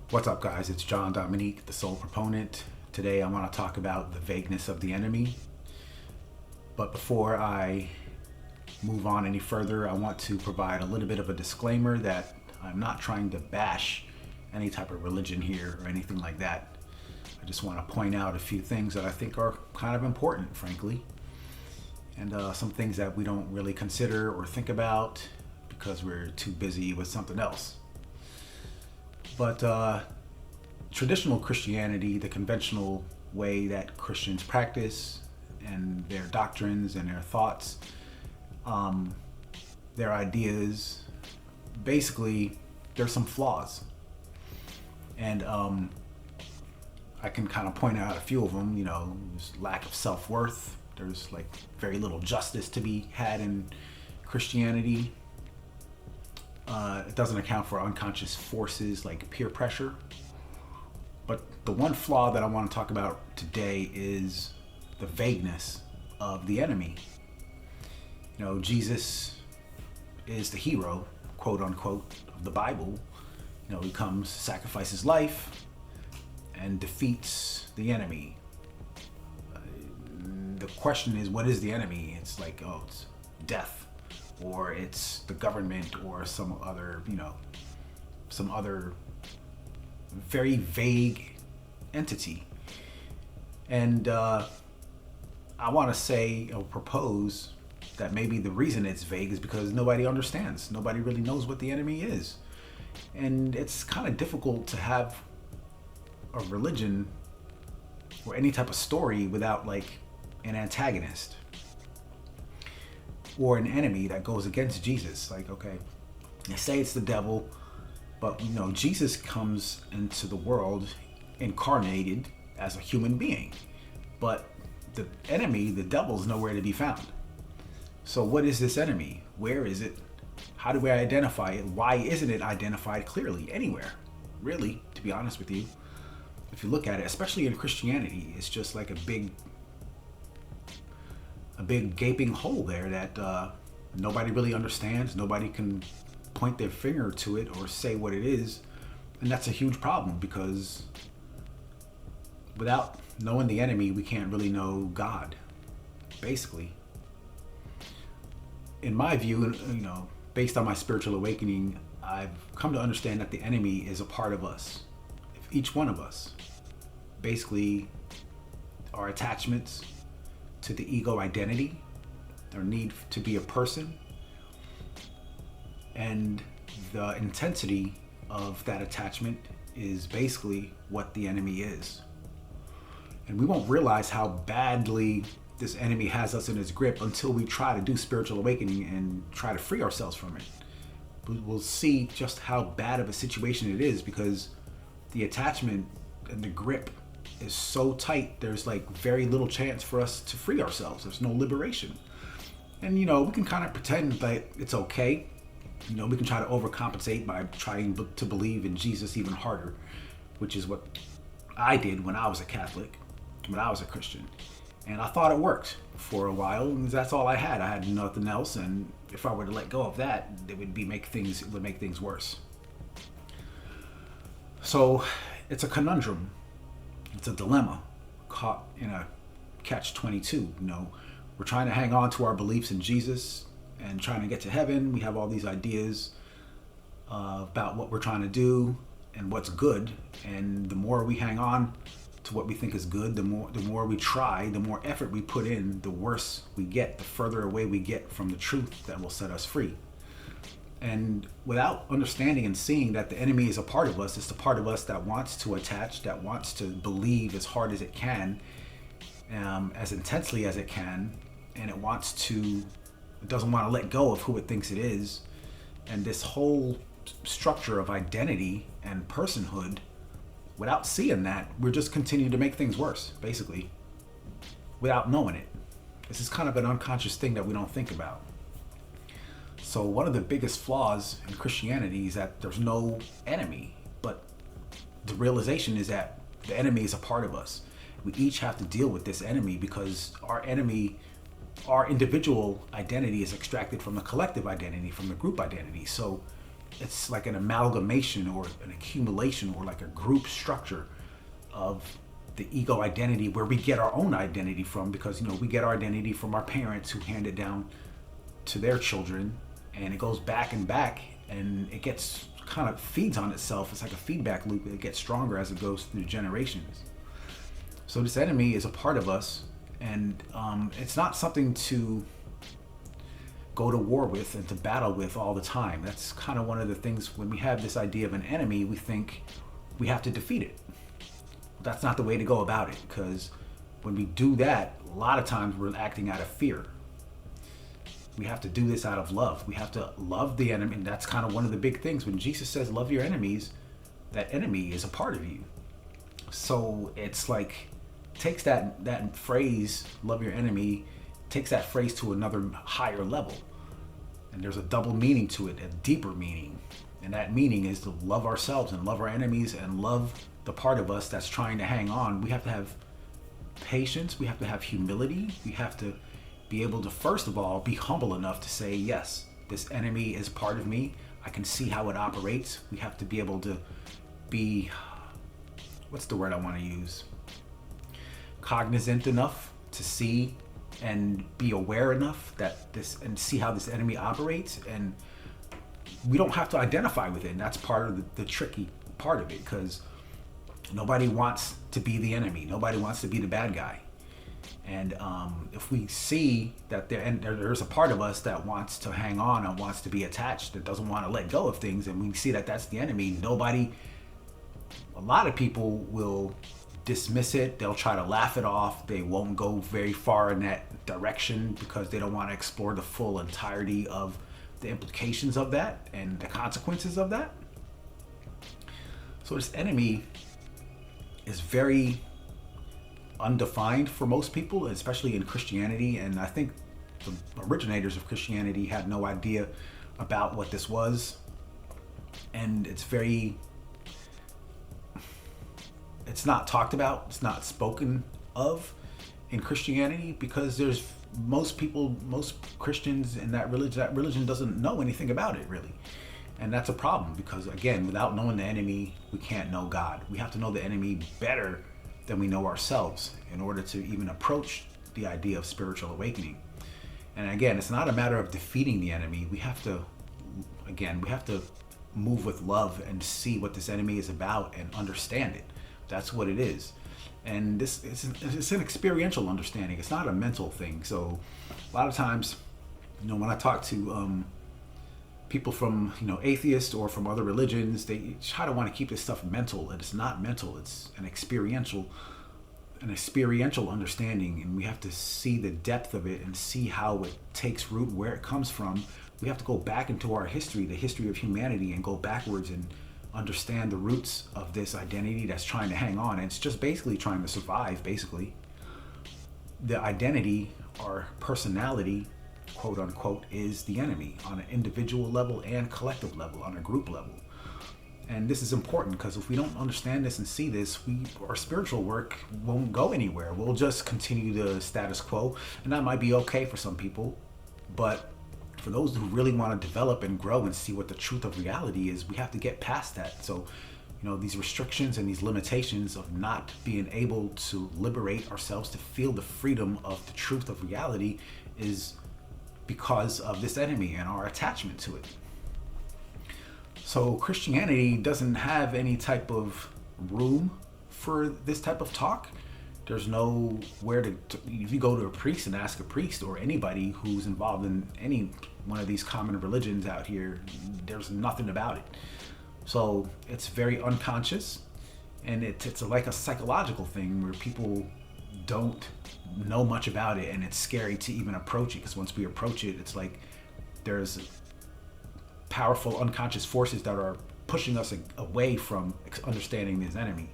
What's up, guys? It's John Dominique, the sole proponent. Today I want to talk about the vagueness of the enemy. But before I move on any further, I want to provide a little bit of a disclaimer that I'm not trying to bash any type of religion here or anything like that. I just want to point out a few things that I think are kind of important, frankly, and some things that we don't really consider or think about because we're too busy with something else. But traditional Christianity, the conventional way that Christians practice and their doctrines and their thoughts, their ideas, basically there's some flaws. And I can kind of point out a few of them. There's lack of self-worth. There's like very little justice to be had in Christianity. It doesn't account for unconscious forces like peer pressure. But the one flaw that I want to talk about today is the vagueness of the enemy. Jesus is the hero, quote unquote, of the Bible. He comes, sacrifices his life, and defeats the enemy. The question is, what is the enemy? It's like, it's death, or it's the government, or some other very vague entity. And I want to say or propose that maybe the reason it's vague is because nobody understands. Nobody really knows what the enemy is. And it's kind of difficult to have a religion or any type of story without like an antagonist or an enemy that goes against Jesus. Like, okay, they say it's the devil, but Jesus comes into the world incarnated as a human being. But the enemy, the devil's nowhere to be found. So what is this enemy? Where is it? How do we identify it? Why isn't it identified clearly anywhere? Really, to be honest with you, if you look at it, especially in Christianity, it's just like a big gaping hole there that nobody really understands. Nobody can point their finger to it or say what it is. And that's a huge problem, because without knowing the enemy, we can't really know God, basically. In my view, based on my spiritual awakening, I've come to understand that the enemy is a part of us. If each one of us, basically our attachments to the ego identity, our need to be a person, and the intensity of that attachment is basically what the enemy is. And we won't realize how badly this enemy has us in his grip until we try to do spiritual awakening and try to free ourselves from it. We'll see just how bad of a situation it is, because the attachment and the grip is so tight. There's like very little chance for us to free ourselves. There's no liberation. And we can kind of pretend that it's okay. We can try to overcompensate by trying to believe in Jesus even harder, which is what I did when I was a Catholic, when I was a Christian. And I thought it worked for a while, and that's all I had. I had nothing else, and if I were to let go of that, it would make things worse. So it's a conundrum. It's a dilemma, caught in a catch-22. We're trying to hang on to our beliefs in Jesus and trying to get to heaven. We have all these ideas about what we're trying to do and what's good. And the more we hang on to what we think is good, the more we try, the more effort we put in, the worse we get, the further away we get from the truth that will set us free. And without understanding and seeing that the enemy is a part of us, it's the part of us that wants to attach, that wants to believe as hard as it can, as intensely as it can, and it doesn't want to let go of who it thinks it is. And this whole structure of identity and personhood, without seeing that, we're just continuing to make things worse, basically, without knowing it. This is kind of an unconscious thing that we don't think about. So one of the biggest flaws in Christianity is that there's no enemy, but the realization is that the enemy is a part of us. We each have to deal with this enemy because our enemy, our individual identity is extracted from the collective identity, from the group identity. So it's like an amalgamation or an accumulation or like a group structure of the ego identity, where we get our own identity from, because we get our identity from our parents who hand it down to their children, and it goes back and back, and it gets kind of feeds on itself. It's like a feedback loop. It gets stronger as it goes through generations. So this enemy is a part of us, and it's not something to go to war with and to battle with all the time. That's kind of one of the things, when we have this idea of an enemy, we think we have to defeat it. That's not the way to go about it, because when we do that, a lot of times we're acting out of fear. We have to do this out of love. We have to love the enemy, and that's kind of one of the big things. When Jesus says love your enemies, that enemy is a part of you. So it's like, takes that phrase, love your enemy, takes that phrase to another higher level. And there's a double meaning to it, a deeper meaning. And that meaning is to love ourselves and love our enemies and love the part of us that's trying to hang on. We have to have patience. We have to have humility. We have to be able to, first of all, be humble enough to say, yes, this enemy is part of me. I can see how it operates. We have to be able to be, what's the word I want to use? Cognizant enough to see and be aware enough that this, and see how this enemy operates. And we don't have to identify with it. And that's part of the tricky part of it, because nobody wants to be the enemy. Nobody wants to be the bad guy. And if we see that there's a part of us that wants to hang on and wants to be attached, that doesn't want to let go of things, and we see that that's the enemy, a lot of people will dismiss it. They'll try to laugh it off. They won't go very far in that direction because they don't want to explore the full entirety of the implications of that and the consequences of that. So this enemy is very undefined for most people, especially in Christianity. And I think the originators of Christianity had no idea about what this was. And it's not talked about, it's not spoken of in Christianity, because most Christians in that religion doesn't know anything about it really. And that's a problem, because again, without knowing the enemy, we can't know God. We have to know the enemy better than we know ourselves in order to even approach the idea of spiritual awakening. And again, it's not a matter of defeating the enemy. We have to move with love and see what this enemy is about and understand it. That's what it is. And it's an experiential understanding. It's not a mental thing. So a lot of times, when I talk to people from atheists or from other religions, they try to want to keep this stuff mental, and it's not mental. It's an experiential understanding, and we have to see the depth of it and see how it takes root, where it comes from. We have to go back into our history, the history of humanity, and go backwards and understand the roots of this identity that's trying to hang on. And it's just basically trying to survive. Basically, the identity, our personality, quote unquote, is the enemy on an individual level and collective level, on a group level. And this is important, because if we don't understand this and see this, our spiritual work won't go anywhere. We'll just continue the status quo, and that might be okay for some people, but for those who really want to develop and grow and see what the truth of reality is, we have to get past that. So these restrictions and these limitations of not being able to liberate ourselves to feel the freedom of the truth of reality is because of this enemy and our attachment to it. So Christianity doesn't have any type of room for this type of talk. There's nowhere to if you go to a priest and ask a priest, or anybody who's involved in any one of these common religions out here, there's nothing about it. So it's very unconscious, and it's like a psychological thing where people don't know much about it, and it's scary to even approach it, because once we approach it, it's like there's powerful unconscious forces that are pushing us away from understanding this enemy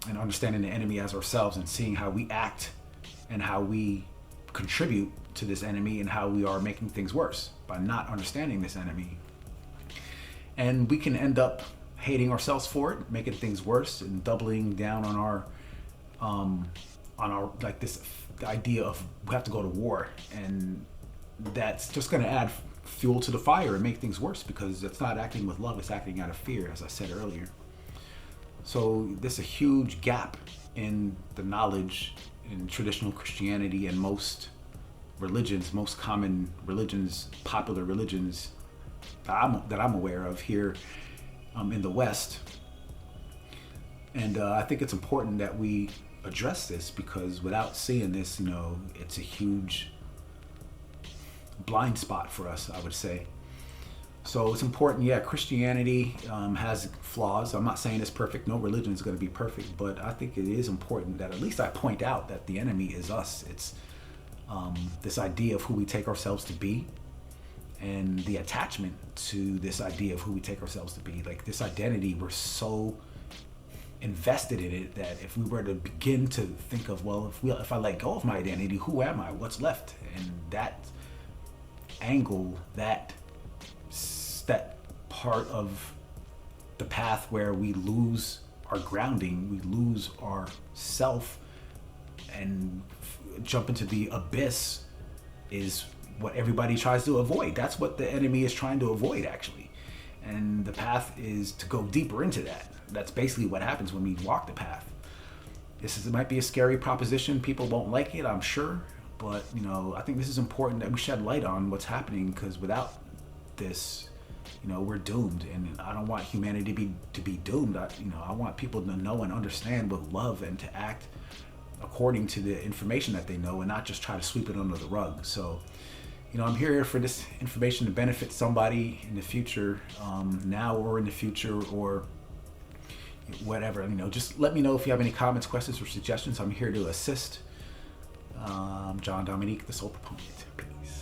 and understanding the enemy as ourselves, and seeing how we act and how we contribute to this enemy and how we are making things worse by not understanding this enemy. And we can end up hating ourselves for it, making things worse, and doubling down on our like this idea of we have to go to war, and that's just going to add fuel to the fire and make things worse, because it's not acting with love, it's acting out of fear, as I said earlier. So there's a huge gap in the knowledge in traditional Christianity and most religions, most common religions, popular religions that I'm aware of here in the West. And I think it's important that we address this, because without seeing this, it's a huge blind spot for us, I would say. So it's important. Yeah, Christianity has flaws. I'm not saying it's perfect. No religion is going to be perfect, but I think it is important that at least I point out that the enemy is us. It's this idea of who we take ourselves to be, and the attachment to this idea of who we take ourselves to be. Like this identity, we're so invested in it that if we were to begin to think of, well, if I let go of my identity, who am I? What's left? And that angle, that part of the path where we lose our grounding, we lose our self and jump into the abyss, is what everybody tries to avoid. That's what the enemy is trying to avoid, actually. And the path is to go deeper into that. That's basically what happens when we walk the path. It might be a scary proposition. People won't like it, I'm sure. But, I think this is important that we shed light on what's happening, because without this, we're doomed. And I don't want humanity to be doomed. I want people to know and understand with love and to act according to the information that they know, and not just try to sweep it under the rug. So, I'm here for this information to benefit somebody in the future, now or in the future, or whatever. Just let me know if you have any comments, questions, or suggestions. I'm here to assist. John Dominique, the Soul Proponent. Peace.